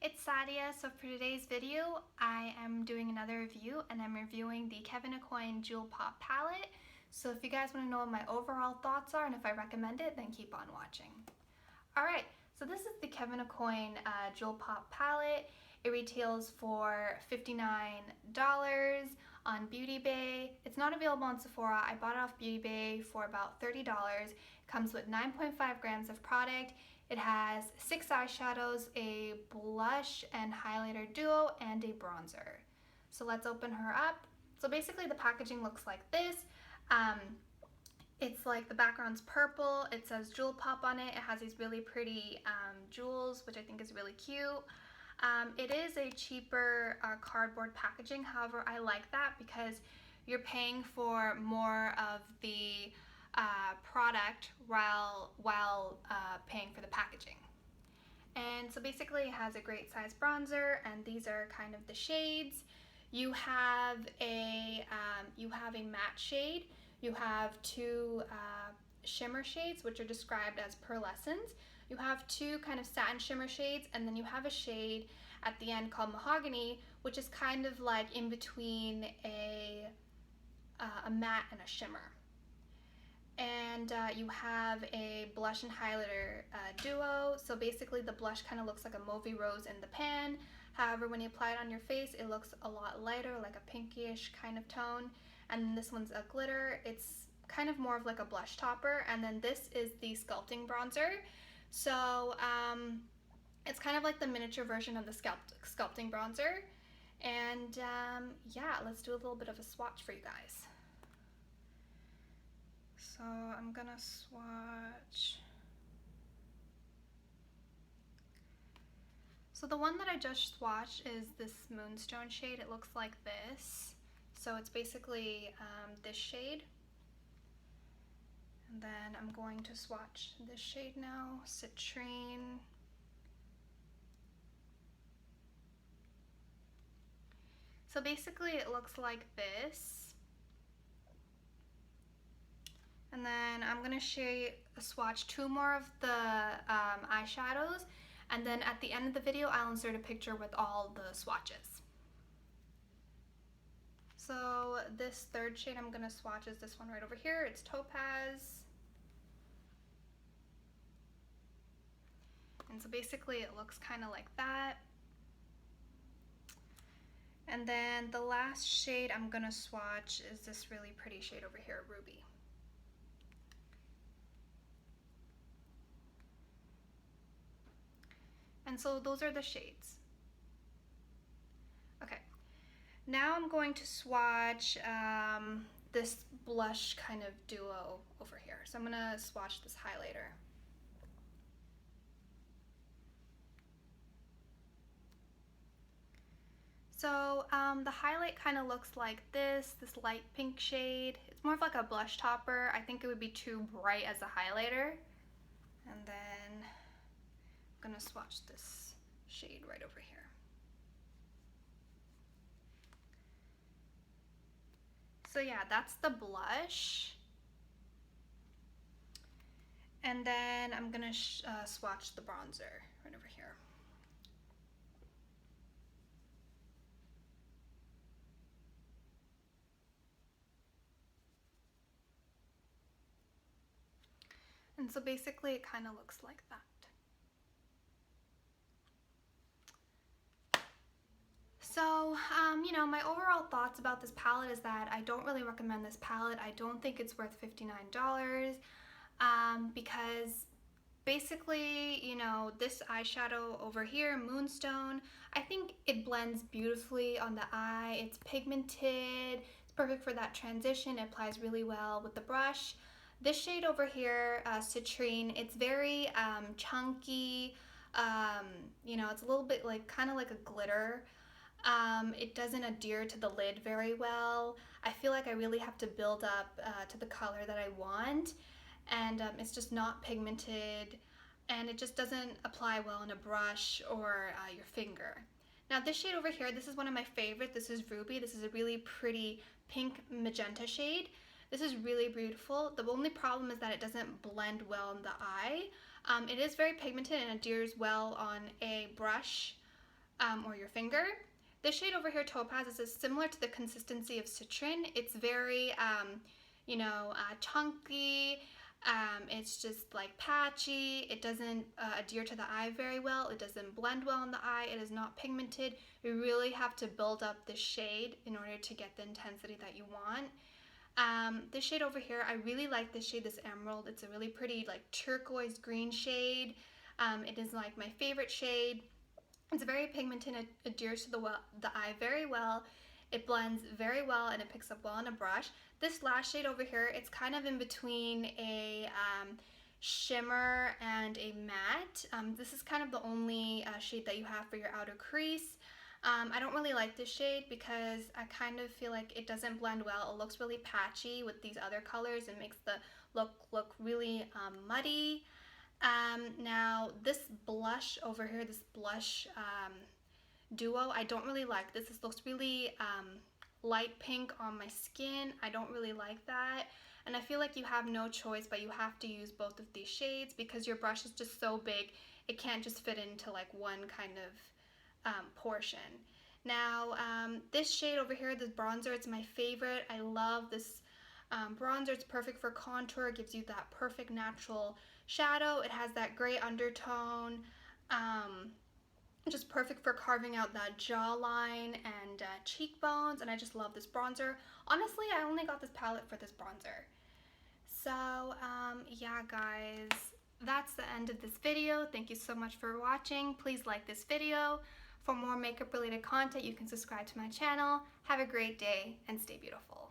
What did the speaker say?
it's Sadia. So for today's video, I am doing another review and I'm reviewing the Kevyn Aucoin Jewel Pop palette. So if you guys want to know what my overall thoughts are and if I recommend it, then keep on watching. Alright, so this is the Kevyn Aucoin Jewel Pop palette. It retails for $59 on Beauty Bay. It's not available on Sephora. I bought it off Beauty Bay for about $30. It comes with 9.5 grams of product. It has 6 eyeshadows, a blush and highlighter duo, and a bronzer. So let's open her up. So basically the packaging looks like this. It's like the background's purple. It says Jewel Pop on it. It has these really pretty jewels, which I think is really cute. It is a cheaper cardboard packaging. However, I like that because you're paying for more of the product while paying for the packaging. And so basically it has a great size bronzer, and these are kind of the shades. You have a matte shade. You have two shimmer shades, which are described as pearlescence. You have two kind of satin shimmer shades, and then you have a shade at the end called mahogany, which is kind of like in between a matte and a shimmer. And you have a blush and highlighter duo. So basically the blush kind of looks like a mauvey rose in the pan. However, when you apply it on your face, it looks a lot lighter, like a pinkish kind of tone. And then this one's a glitter. It's kind of more of like a blush topper. And then this is the sculpting bronzer. So it's kind of like the miniature version of the sculpting bronzer. And yeah, let's do a little bit of a swatch for you guys. So I'm gonna swatch. So the one that I just swatched is this Moonstone shade. It looks like this. So it's basically this shade. And then I'm going to swatch this shade now, Citrine. So basically it looks like this. And then I'm going to swatch two more of the eyeshadows, and then at the end of the video I'll insert a picture with all the swatches. So this third shade I'm going to swatch is this one right over here. It's Topaz. And so basically it looks kind of like that. And then the last shade I'm going to swatch is this really pretty shade over here, Ruby. And so those are the shades. Okay, now I'm going to swatch this blush kind of duo over here. So I'm gonna swatch this highlighter. So the highlight kind of looks like this light pink shade. It's more of like a blush topper. I think it would be too bright as a highlighter. And then I'm gonna swatch this shade right over here. So yeah, that's the blush. And then I'm gonna swatch the bronzer right over here. And so basically it kind of looks like that. So, you know, my overall thoughts about this palette is that I don't really recommend this palette. I don't think it's worth $59 because basically, you know, this eyeshadow over here, Moonstone, I think it blends beautifully on the eye. It's pigmented. It's perfect for that transition. It applies really well with the brush. This shade over here, Citrine, it's very chunky. You know, it's a little bit like kind of like a glitter. It doesn't adhere to the lid very well. I feel like I really have to build up to the color that I want, and it's just not pigmented, and it just doesn't apply well on a brush or your finger. Now this shade over here, this is one of my favorites. This is Ruby. This is a really pretty pink magenta shade. This is really beautiful. The only problem is that it doesn't blend well in the eye. It is very pigmented and adheres well on a brush or your finger. This shade over here, Topaz, is similar to the consistency of Citron. It's very, chunky. It's just like patchy. It doesn't adhere to the eye very well. It doesn't blend well in the eye. It is not pigmented. You really have to build up the shade in order to get the intensity that you want. This shade over here, I really like this shade, this emerald. It's a really pretty like turquoise green shade. It is like my favorite shade. It's very pigmented. It adheres to the eye very well. It blends very well and it picks up well on a brush. This last shade over here, it's kind of in between a shimmer and a matte. This is kind of the only shade that you have for your outer crease. I don't really like this shade because I kind of feel like it doesn't blend well. It looks really patchy with these other colors and makes the look really muddy. Now this blush over here, this blush duo, I don't really like this. This looks really light pink on my skin. I don't really like that. And I feel like you have no choice, but you have to use both of these shades because your brush is just so big. It can't just fit into like one kind of portion. Now, this shade over here, this bronzer, it's my favorite. I love this bronzer. It's perfect for contour. It gives you that perfect natural shadow. It has that gray undertone. Just perfect for carving out that jawline and cheekbones, and I just love this bronzer. Honestly, I only got this palette for this bronzer. So, yeah guys, that's the end of this video. Thank you so much for watching. Please like this video. For more makeup related content, you can subscribe to my channel. Have a great day and stay beautiful.